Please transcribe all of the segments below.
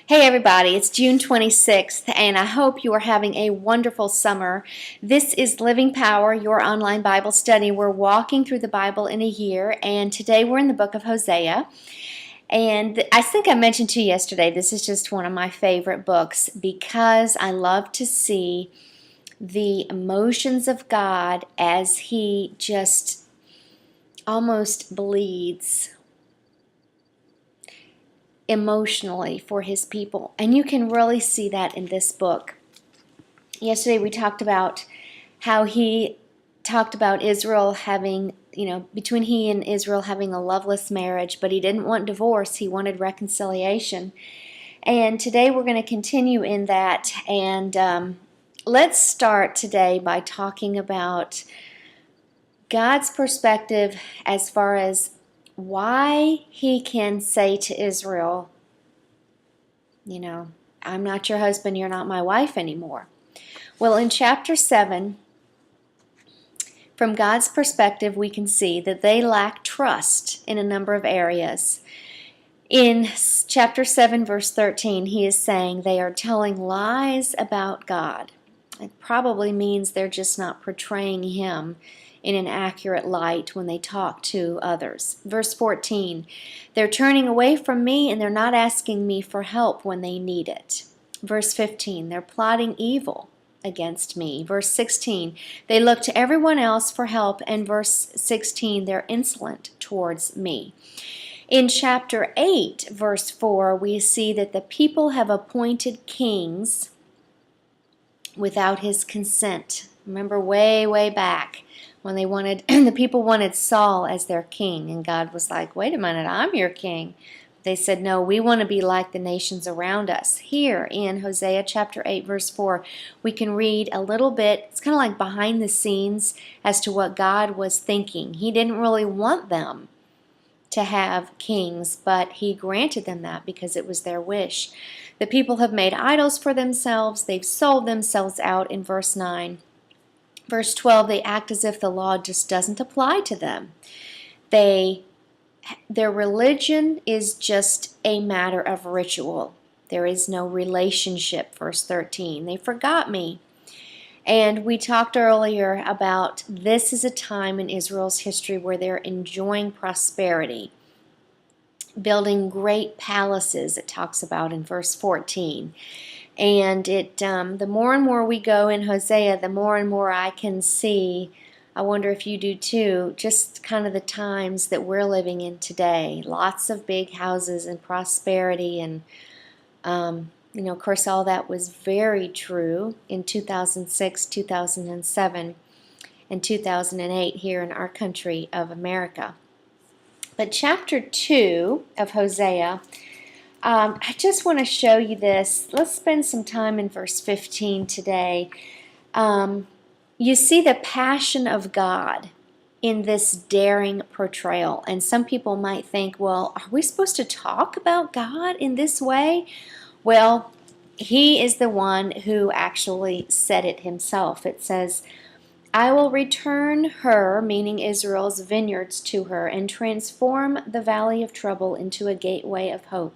Hey everybody, it's June 26th, and I hope you are having a wonderful summer. This is Living Power, your online Bible study. We're walking through the Bible in a year, and today we're in the book of Hosea. And I think I mentioned to you yesterday, this is just one of my favorite books because I love to see the emotions of God as He just almost bleeds emotionally for His people. And you can really see that in this book. Yesterday we talked about how He talked about Israel having, between He and Israel having a loveless marriage, but He didn't want divorce, He wanted reconciliation. And today we're going to continue in that, and let's start today by talking about God's perspective as far as why He can say to Israel, I'm not your husband, you're not my wife anymore. Well, in chapter 7, from God's perspective, we can see that they lack trust in a number of areas. In chapter 7, verse 13, He is saying they are telling lies about God. It probably means they're just not portraying Him in an accurate light when they talk to others. Verse 14, they're turning away from me and they're not asking me for help when they need it. Verse 15, they're plotting evil against me. Verse 16, they look to everyone else for help. And verse 16, they're insolent towards me. In chapter 8, verse 4, we see that the people have appointed kings without His consent. Remember way back when they wanted, the people wanted Saul as their king, and God was like, wait a minute, I'm your king. They said, no, we want to be like the nations around us. Here in Hosea chapter 8, verse 4, we can read a little bit, it's kind of like behind the scenes as to what God was thinking. He didn't really want them to have kings, but He granted them that because it was their wish. The people have made idols for themselves. They've sold themselves out in verse 9. Verse 12, they act as if the law just doesn't apply to them. Their religion is just a matter of ritual. There is no relationship, verse 13. They forgot me. And we talked earlier about this is a time in Israel's history where they're enjoying prosperity, building great palaces, it talks about in verse 14. And the more and more we go in Hosea, the more and more I can see, I wonder if you do too, just kind of the times that we're living in today. Lots of big houses and prosperity, and of course all that was very true in 2006, 2007, and 2008 here in our country of America. But chapter 2 of Hosea, I just want to show you this. Let's spend some time in verse 15 today. You see the passion of God in this daring portrayal. And some people might think, well, are we supposed to talk about God in this way? Well, He is the one who actually said it Himself. It says, I will return her, meaning Israel's vineyards, to her and transform the valley of trouble into a gateway of hope.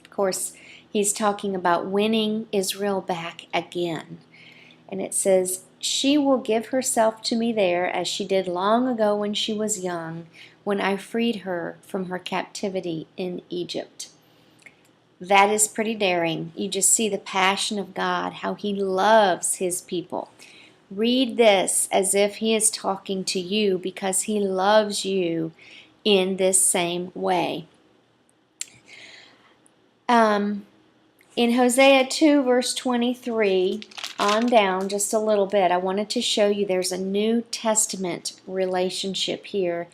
Of course, He's talking about winning Israel back again. And it says, she will give herself to me there as she did long ago when she was young, when I freed her from her captivity in Egypt. That is pretty daring. You just see the passion of God, how He loves His people. Read this as if He is talking to you because He loves you in this same way. In Hosea 2, verse 23, on down just a little bit, I wanted to show you there's a New Testament relationship here.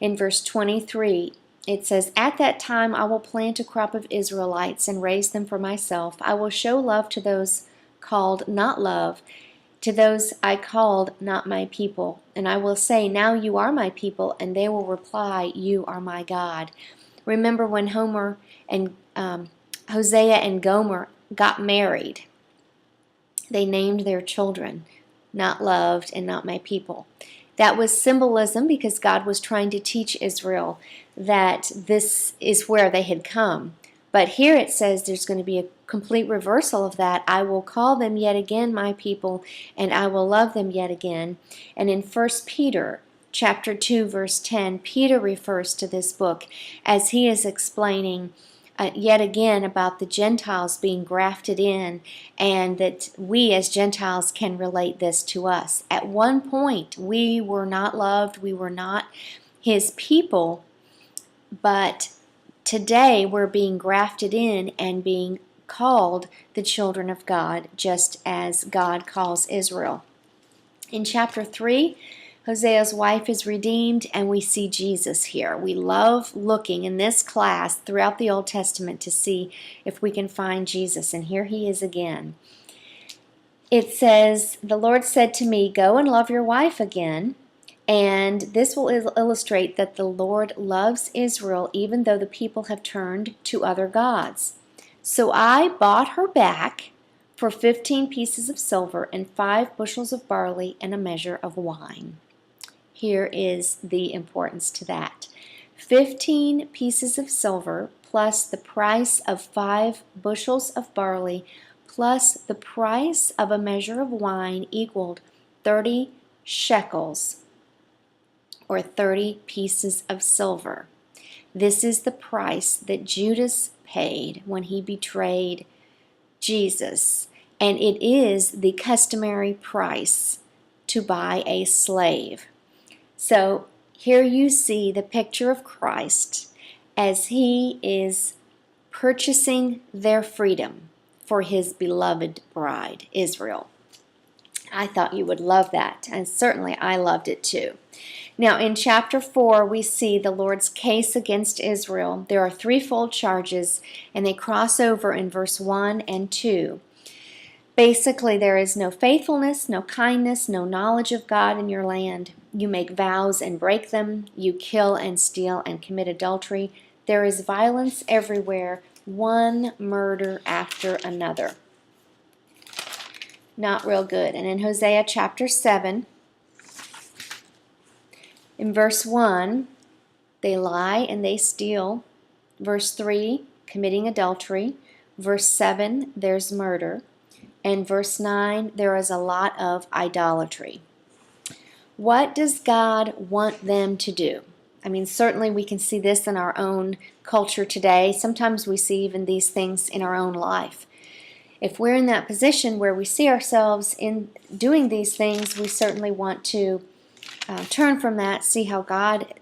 In verse 23, it says, at that time I will plant a crop of Israelites and raise them for myself. I will show love to those called not love, to those I called not my people. And I will say, now you are my people, and they will reply, you are my God. Remember when Hosea and Gomer got married, they named their children not loved and not my people. That was symbolism because God was trying to teach Israel that this is where they had come. But here it says there's going to be a complete reversal of that. I will call them yet again my people, and I will love them yet again. And in 1 Peter chapter 2, verse 10, Peter refers to this book as he is explaining yet again about the Gentiles being grafted in, and that we as Gentiles can relate this to us. At one point, we were not loved, we were not his people, but today we're being grafted in and being called the children of God, just as God calls Israel. In chapter 3, Hosea's wife is redeemed, and we see Jesus here. We love looking in this class throughout the Old Testament to see if we can find Jesus, and here he is again. It says, "The Lord said to me, go and love your wife again." And this will illustrate that the Lord loves Israel even though the people have turned to other gods. "So I bought her back for 15 pieces of silver and 5 bushels of barley and a measure of wine." Here is the importance to that. 15 pieces of silver plus the price of 5 bushels of barley plus the price of a measure of wine equaled 30 shekels, or 30 pieces of silver. This is the price that Judas paid when he betrayed Jesus, and it is the customary price to buy a slave. So here you see the picture of Christ as he is purchasing their freedom for his beloved bride, Israel. I thought you would love that, and certainly I loved it too. Now in chapter 4 we see the Lord's case against Israel. There are threefold charges, and they cross over in verse 1 and 2. Basically, there is no faithfulness, no kindness, no knowledge of God in your land. You make vows and break them. You kill and steal and commit adultery. There is violence everywhere, one murder after another. Not real good. And in Hosea chapter 7, in verse 1, they lie and they steal. Verse 3, committing adultery. Verse 7, there's murder. And verse 9, there is a lot of idolatry. What does God want them to do? I mean, certainly we can see this in our own culture today. Sometimes we see even these things in our own life. If we're in that position where we see ourselves in doing these things, we certainly want to turn from that, see how God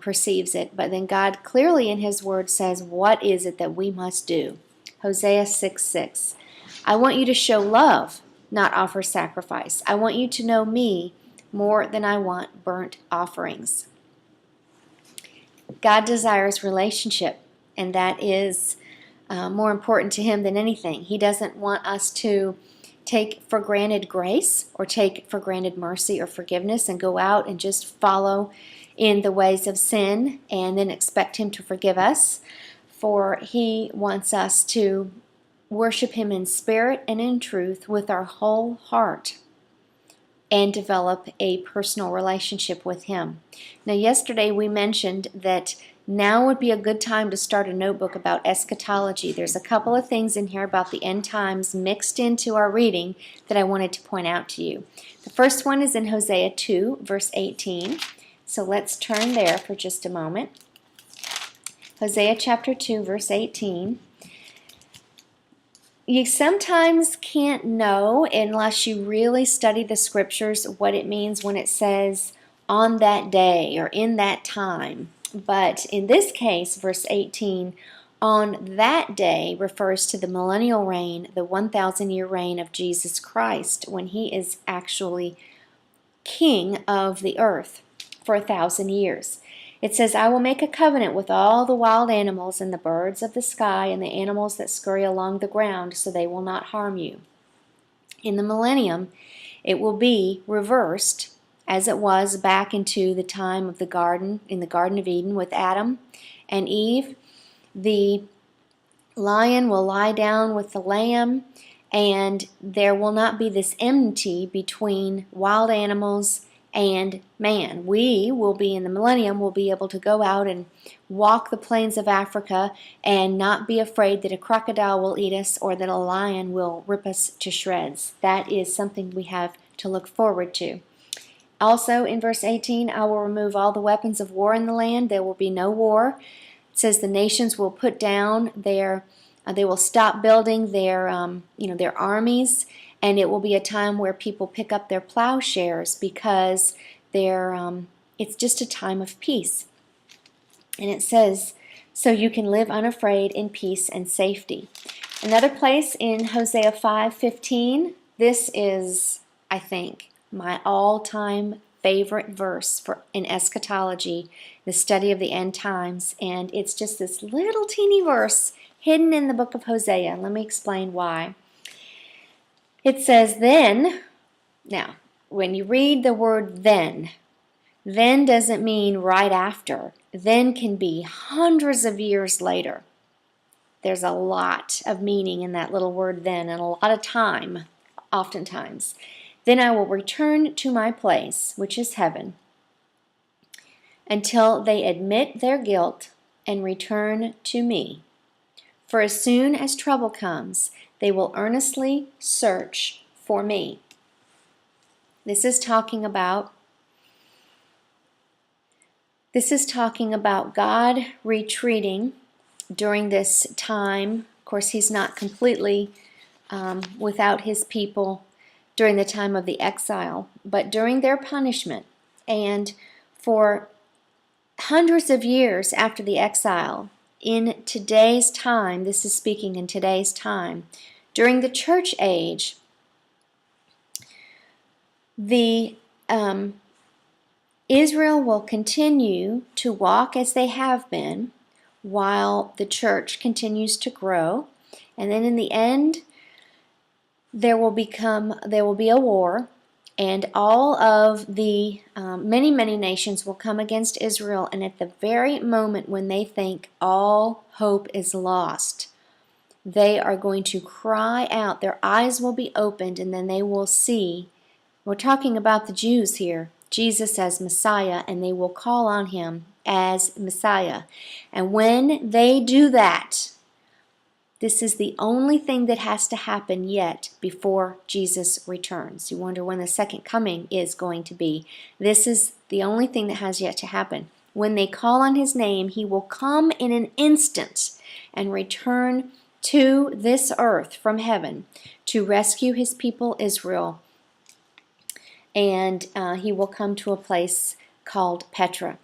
perceives it. But then God clearly in His Word says, what is it that we must do? Hosea 6:6. I want you to show love, not offer sacrifice. I want you to know me more than I want burnt offerings. God desires relationship, and that is more important to Him than anything. He doesn't want us to take for granted grace or take for granted mercy or forgiveness and go out and just follow in the ways of sin and then expect Him to forgive us. For He wants us to worship Him in spirit and in truth with our whole heart and develop a personal relationship with Him. Now, yesterday we mentioned that now would be a good time to start a notebook about eschatology. There's a couple of things in here about the end times mixed into our reading that I wanted to point out to you. The first one is in Hosea 2, verse 18. So let's turn there for just a moment. Hosea chapter 2, verse 18. You sometimes can't know unless you really study the scriptures what it means when it says on that day or in that time. But in this case, verse 18, on that day refers to the millennial reign, the 1,000-year reign of Jesus Christ, when He is actually king of the earth for 1,000 years. It says, I will make a covenant with all the wild animals and the birds of the sky and the animals that scurry along the ground, so they will not harm you. In the millennium, it will be reversed, as it was back into the time of the garden, in the Garden of Eden with Adam and Eve. The lion will lie down with the lamb, and there will not be this enmity between wild animals and man. We will be in the millennium, will be able to go out and walk the plains of Africa and not be afraid that a crocodile will eat us or that a lion will rip us to shreds. That is something we have to look forward to. Also in verse 18, I will remove all the weapons of war in the land. There will be no war. It says the nations will put down they will stop building their armies, and it will be a time where people pick up their plowshares because it's just a time of peace. And it says, so you can live unafraid in peace and safety. Another place in Hosea 5:15, this is, I think, my all-time favorite verse in eschatology, the study of the end times, and it's just this little teeny verse hidden in the book of Hosea. Let me explain why. It says, then, now, when you read the word then doesn't mean right after. Then can be hundreds of years later. There's a lot of meaning in that little word then, and a lot of time, oftentimes. Then I will return to my place, which is heaven, until they admit their guilt and return to me. For as soon as trouble comes, they will earnestly search for me. This is talking about God retreating during this time. Of course, he's not completely without his people during the time of the exile, but during their punishment. And for hundreds of years after the exile, in today's time, this is speaking in today's time, during the church age, Israel will continue to walk as they have been while the church continues to grow, and then in the end there will be a war, and all of the many nations will come against Israel, and at the very moment when they think all hope is lost, they are going to cry out. Their eyes will be opened, and then they will see. We're talking about the Jews here, Jesus as Messiah, and they will call on him as Messiah. And when they do that, this is the only thing that has to happen yet before Jesus returns. You wonder when the second coming is going to be. This is the only thing that has yet to happen. When they call on his name, he will come in an instant and return to this earth from heaven to rescue his people Israel. And he will come to a place called Petra.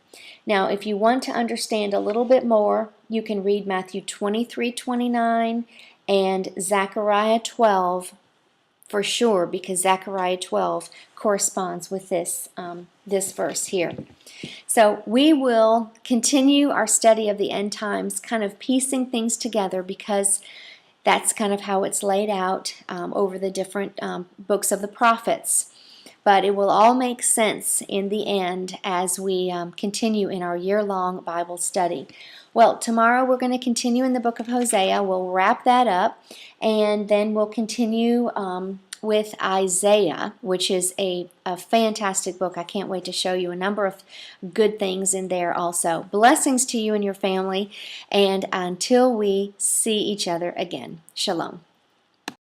Now, if you want to understand a little bit more, you can read Matthew 23:29 and Zechariah 12 for sure, because Zechariah 12 corresponds with this verse here. So we will continue our study of the end times, kind of piecing things together, because that's kind of how it's laid out over the different books of the prophets. But it will all make sense in the end as we continue in our year-long Bible study. Well, tomorrow we're going to continue in the book of Hosea. We'll wrap that up, and then we'll continue with Isaiah, which is a fantastic book. I can't wait to show you a number of good things in there also. Blessings to you and your family, and until we see each other again. Shalom.